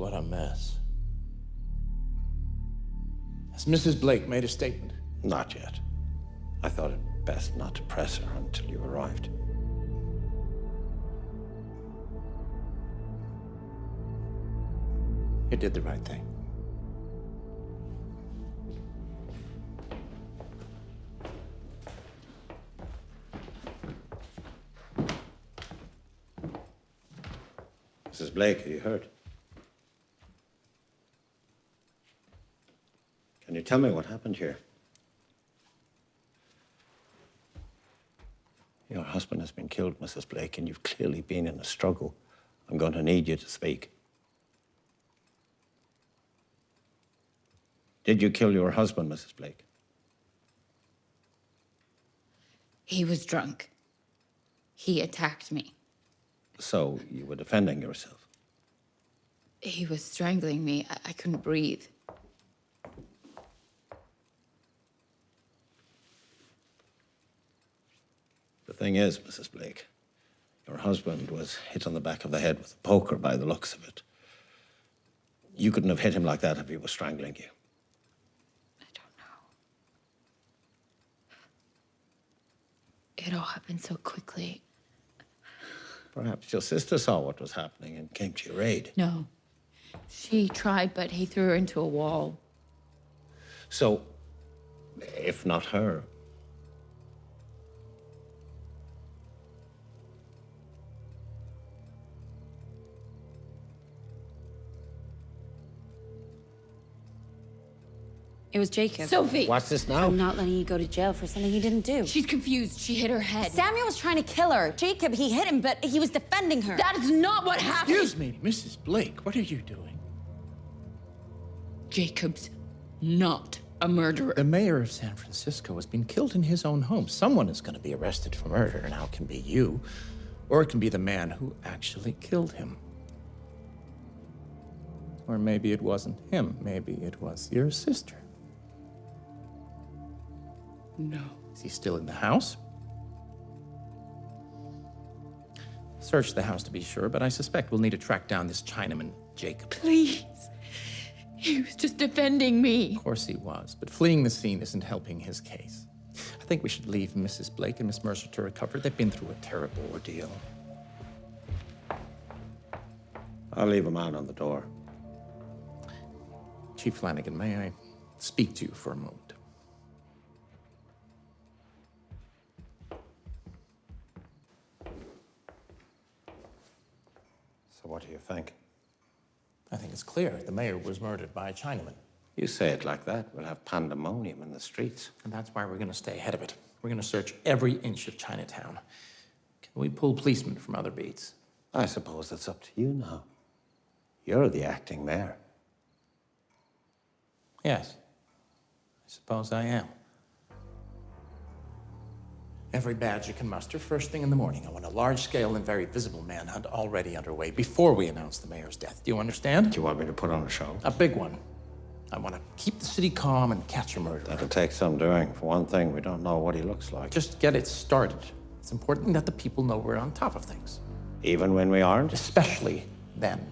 what a mess. Has Mrs. Blake made a statement? Not yet. I thought it best not to press her until you arrived. You did the right thing. Mrs. Blake, are you hurt? Can you tell me what happened here? Your husband has been killed, Mrs. Blake, and you've clearly been in a struggle. I'm going to need you to speak. Did you kill your husband, Mrs. Blake? He was drunk. He attacked me. So you were defending yourself? He was strangling me. I couldn't breathe. The thing is, Mrs. Blake, your husband was hit on the back of the head with a poker by the looks of it. You couldn't have hit him like that if he was strangling you. I don't know. It all happened so quickly. Perhaps your sister saw what was happening and came to your aid. No. She tried, but he threw her into a wall. So, if not her, It was Jacob. Sophie! what's this now? I'm not letting you go to jail for something he didn't do. She's confused. She hit her head. Samuel was trying to kill her. Jacob, he hit him, but he was defending her. That is not what happened! Excuse me, Mrs. Blake, what are you doing? Jacob's not a murderer. The mayor of San Francisco has been killed in his own home. Someone is going to be arrested for murder. Now it can be you, or it can be the man who actually killed him. Or maybe it wasn't him. Maybe it was your sister. No. Is he still in the house? Search the house to be sure, but I suspect we'll need to track down this Chinaman, Jacob. Please. He was just defending me. Of course he was, but fleeing the scene isn't helping his case. I think we should leave Mrs. Blake and Miss Mercer to recover. They've been through a terrible ordeal. I'll leave a man on the door. Chief Flanagan, may I speak to you for a moment? So what do you think? I think it's clear the mayor was murdered by a Chinaman. You say it like that, we'll have pandemonium in the streets. And that's why we're going to stay ahead of it. We're going to search every inch of Chinatown. Can we pull policemen from other beats? I suppose it's up to you now. You're the acting mayor. Yes, I suppose I am. Every badge you can muster, first thing in the morning. I want a large-scale and very visible manhunt already underway before we announce the mayor's death. Do you understand? Do you want me to put on a show? A big one. I want to keep the city calm and catch a murderer. That'll take some doing. For one thing, we don't know what he looks like. Just get it started. It's important that the people know we're on top of things. Even when we aren't? Especially then.